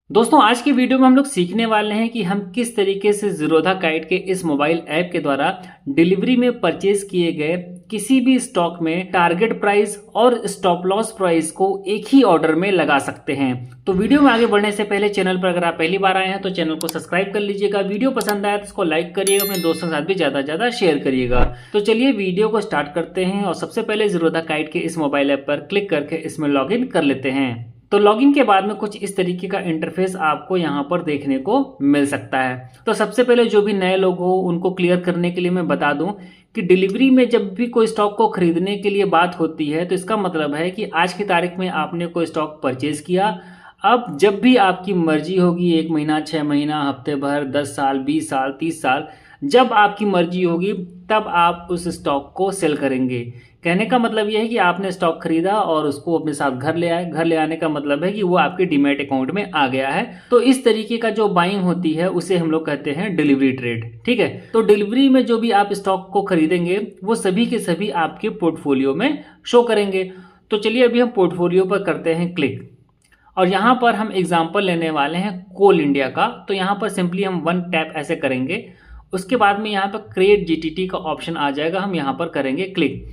दोस्तों आज की वीडियो में हम लोग सीखने वाले हैं कि हम किस तरीके से ज़ीरोधा काइट के इस मोबाइल ऐप के द्वारा डिलीवरी में परचेज किए गए किसी भी स्टॉक में टारगेट प्राइस और स्टॉप लॉस प्राइस को एक ही ऑर्डर में लगा सकते हैं। तो वीडियो में आगे बढ़ने से पहले चैनल पर अगर आप पहली बार आए हैं तो चैनल को सब्सक्राइब कर लीजिएगा। वीडियो पसंद आया तो इसको लाइक करिएगा, अपने दोस्तों के साथ भी ज़्यादा से ज़्यादा शेयर करिएगा। तो चलिए वीडियो को स्टार्ट करते हैं और सबसे पहले ज़ीरोधा काइट के इस मोबाइल ऐप पर क्लिक करके इसमें लॉगिन कर लेते हैं। तो लॉगिन के बाद में कुछ इस तरीके का इंटरफेस आपको यहाँ पर देखने को मिल सकता है। तो सबसे पहले जो भी नए लोग हो उनको क्लियर करने के लिए मैं बता दूं कि डिलीवरी में जब भी कोई स्टॉक को खरीदने के लिए बात होती है तो इसका मतलब है कि आज की तारीख में आपने कोई स्टॉक परचेज किया। अब जब भी आपकी मर्जी होगी, 1 महीना, 6 महीना, हफ्ते भर, 10 साल, 20 साल, 30 साल, जब आपकी मर्जी होगी तब आप उस स्टॉक को सेल करेंगे। कहने का मतलब यह है कि आपने स्टॉक खरीदा और उसको अपने साथ घर ले आए। घर ले आने का मतलब है कि वो आपके डीमैट अकाउंट में आ गया है। तो इस तरीके का जो बाइंग होती है उसे हम लोग कहते हैं डिलीवरी ट्रेड। ठीक है, तो डिलीवरी में जो भी आप स्टॉक को खरीदेंगे वो सभी के सभी आपके पोर्टफोलियो में शो करेंगे। तो चलिए अभी हम पोर्टफोलियो पर करते हैं क्लिक और यहाँ पर हम एग्जाम्पल लेने वाले हैं कोल इंडिया का। तो यहाँ पर सिंपली हम 1 टैप ऐसे करेंगे, उसके बाद में यहाँ पर क्रिएट जीटीटी का ऑप्शन आ जाएगा, हम यहाँ पर करेंगे क्लिक।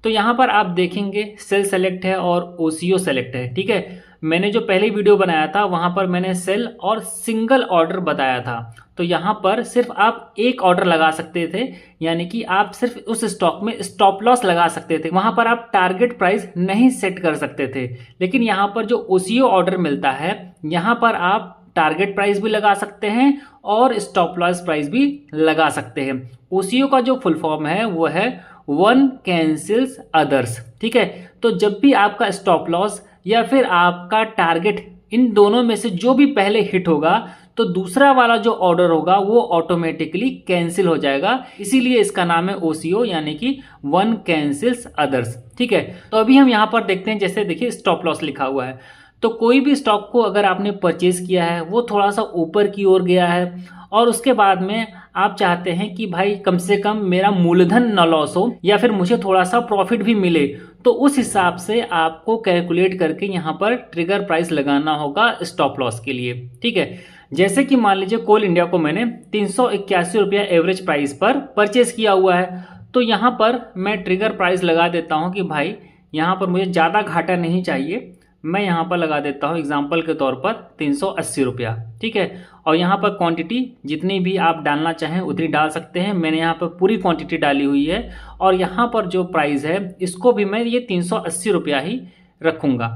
तो यहाँ पर आप देखेंगे सेल सेलेक्ट है और ओसीओ सेलेक्ट है। ठीक है, मैंने जो पहले वीडियो बनाया था वहाँ पर मैंने सेल और सिंगल ऑर्डर बताया था। तो यहाँ पर सिर्फ आप एक ऑर्डर लगा सकते थे, यानी कि आप सिर्फ उस स्टॉक में स्टॉप लॉस लगा सकते थे। वहाँ पर आप टारगेट प्राइस नहीं सेट कर सकते थे। लेकिन यहाँ पर जो ओसीओ ऑर्डर मिलता है यहाँ पर आप टारगेट प्राइस भी लगा सकते हैं और स्टॉप लॉस प्राइस भी लगा सकते हैं। ओसीओ का जो फुल फॉर्म है वो है वन कैंसिल्स अदर्स। ठीक है, तो जब भी आपका स्टॉप लॉस या फिर आपका टारगेट इन दोनों में से जो भी पहले हिट होगा तो दूसरा वाला जो ऑर्डर होगा वो ऑटोमेटिकली कैंसिल हो जाएगा। इसीलिए इसका नाम है ओसीओ, यानी कि वन कैंसिल्स अदर्स। ठीक है, तो अभी हम यहाँ पर देखते हैं, जैसे देखिए स्टॉप लॉस लिखा हुआ है। तो कोई भी स्टॉक को अगर आपने परचेज किया है वो थोड़ा सा ऊपर की ओर गया है और उसके बाद में आप चाहते हैं कि भाई कम से कम मेरा मूलधन न लॉस हो या फिर मुझे थोड़ा सा प्रॉफिट भी मिले, तो उस हिसाब से आपको कैलकुलेट करके यहाँ पर ट्रिगर प्राइस लगाना होगा स्टॉप लॉस के लिए। ठीक है, जैसे कि मान लीजिए कोल इंडिया को मैंने 381 रुपया एवरेज प्राइस पर परचेज किया हुआ है। तो यहाँ पर मैं ट्रिगर प्राइस लगा देता हूँ कि भाई यहाँ पर मुझे ज़्यादा घाटा नहीं चाहिए, मैं यहाँ पर लगा देता हूँ एग्जाम्पल के तौर पर 380 रुपया। ठीक है, और यहाँ पर क्वांटिटी जितनी भी आप डालना चाहें उतनी डाल सकते हैं। मैंने यहाँ पर पूरी क्वांटिटी डाली हुई है और यहाँ पर जो प्राइस है इसको भी मैं ये 380 रुपया ही रखूँगा।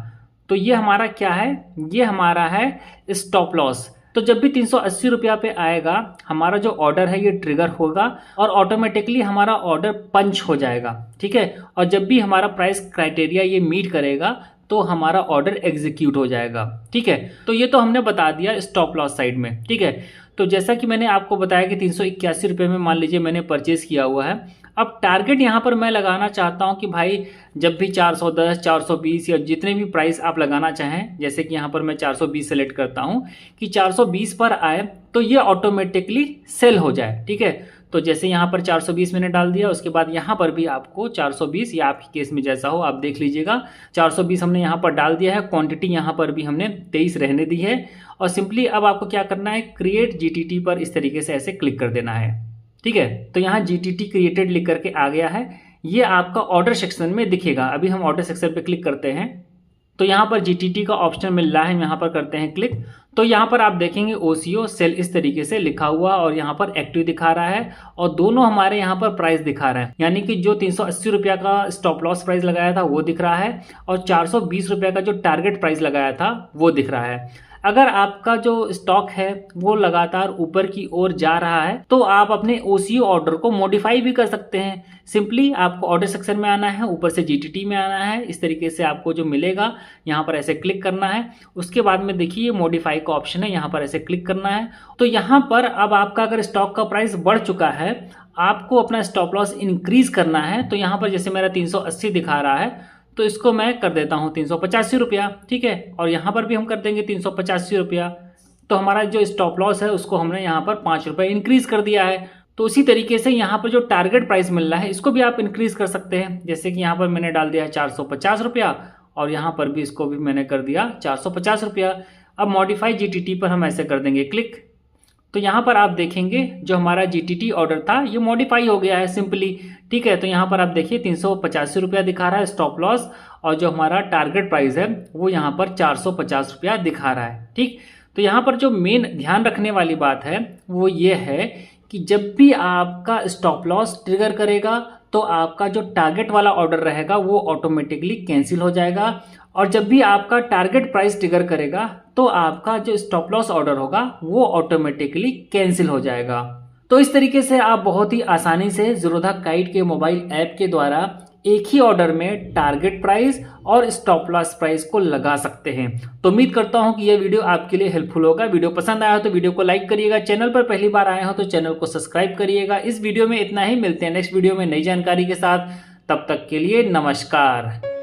तो ये हमारा क्या है, ये हमारा है स्टॉप लॉस। तो जब भी 380 रुपया पे आएगा हमारा जो ऑर्डर है ये ट्रिगर होगा और ऑटोमेटिकली हमारा ऑर्डर पंच हो जाएगा। ठीक है, और जब भी हमारा प्राइस क्राइटेरिया ये मीट करेगा तो हमारा ऑर्डर एग्जीक्यूट हो जाएगा। ठीक है, तो ये तो हमने बता दिया स्टॉप लॉस साइड में। ठीक है, तो जैसा कि मैंने आपको बताया कि 381 रुपये में मान लीजिए मैंने परचेज किया हुआ है। अब टारगेट यहाँ पर मैं लगाना चाहता हूँ कि भाई जब भी 410, 420 या जितने भी प्राइस आप लगाना चाहें, जैसे कि यहाँ पर मैं 420 सेलेक्ट करता हूँ कि 420 पर आए तो ये ऑटोमेटिकली सेल हो जाए। ठीक है, तो जैसे यहाँ पर 420 मैंने डाल दिया, उसके बाद यहाँ पर भी आपको 420 या आपके केस में जैसा हो आप देख लीजिएगा, 420 हमने यहाँ पर डाल दिया है। क्वांटिटी यहाँ पर भी हमने 23 रहने दी है और सिंपली अब आपको क्या करना है, क्रिएट जीटीटी पर इस तरीके से ऐसे क्लिक कर देना है। ठीक है, तो यहाँ जीटीटी क्रिएटेड लिख करके आ गया है, ये आपका ऑर्डर सेक्शन में दिखेगा। अभी हम ऑर्डर सेक्शन पे क्लिक करते हैं तो यहाँ पर जीटीटी का ऑप्शन मिल रहा है, हम यहाँ पर करते हैं क्लिक। तो यहाँ पर आप देखेंगे ओसीओ सेल इस तरीके से लिखा हुआ और यहाँ पर एक्टिव दिखा रहा है और दोनों हमारे यहाँ पर प्राइस दिखा रहा है, यानी कि जो 380 रुपया का स्टॉप लॉस प्राइस लगाया था वो दिख रहा है और 420 रुपया का जो टारगेट प्राइस लगाया था वो दिख रहा है। अगर आपका जो स्टॉक है वो लगातार ऊपर की ओर जा रहा है तो आप अपने ओसीओ ऑर्डर को मॉडिफाई भी कर सकते हैं। सिंपली आपको ऑर्डर सेक्शन में आना है, ऊपर से जीटीटी में आना है, इस तरीके से आपको जो मिलेगा यहाँ पर ऐसे क्लिक करना है। उसके बाद में देखिए मॉडिफाई का ऑप्शन है, यहाँ पर ऐसे क्लिक करना है। तो यहाँ पर अब आपका अगर स्टॉक का प्राइस बढ़ चुका है, आपको अपना स्टॉप लॉस इंक्रीज करना है, तो यहाँ पर जैसे मेरा 380 दिखा रहा है तो इसको मैं कर देता हूँ 385 रुपया। ठीक है, और यहाँ पर भी हम कर देंगे 385 रुपया। तो हमारा जो स्टॉप लॉस है उसको हमने यहाँ पर 5 रुपये इंक्रीज कर दिया है। तो उसी तरीके से यहाँ पर जो टारगेट प्राइस मिल रहा है इसको भी आप इंक्रीज कर सकते हैं। जैसे कि यहाँ पर मैंने डाल दिया है 450 रुपया और यहाँ पर भी इसको भी मैंने कर दिया 450 रुपया। अब मॉडिफाई जीटीटी पर हम ऐसे कर देंगे क्लिक। तो यहाँ पर आप देखेंगे जो हमारा जीटीटी ऑर्डर था ये मॉडिफाई हो गया है सिंपली। ठीक है, तो यहाँ पर आप देखिए 385 रुपया दिखा रहा है स्टॉप लॉस, और जो हमारा टारगेट प्राइस है वो यहाँ पर 450 रुपया दिखा रहा है। ठीक, तो यहाँ पर जो मेन ध्यान रखने वाली बात है वो ये है कि जब भी आपका स्टॉप लॉस ट्रिगर करेगा तो आपका जो टारगेट वाला ऑर्डर रहेगा वो ऑटोमेटिकली कैंसिल हो जाएगा, और जब भी आपका टारगेट प्राइस ट्रिगर करेगा तो आपका जो स्टॉप लॉस ऑर्डर होगा वो ऑटोमेटिकली कैंसिल हो जाएगा। तो इस तरीके से आप बहुत ही आसानी से ज़ीरोधा काइट के मोबाइल ऐप के द्वारा एक ही ऑर्डर में टारगेट प्राइस और स्टॉप लॉस प्राइस को लगा सकते हैं। तो उम्मीद करता हूं कि यह वीडियो आपके लिए हेल्पफुल होगा। वीडियो पसंद आया हो तो वीडियो को लाइक करिएगा, चैनल पर पहली बार आए हो तो चैनल को सब्सक्राइब करिएगा। इस वीडियो में इतना ही, मिलते हैं नेक्स्ट वीडियो में नई जानकारी के साथ। तब तक के लिए नमस्कार।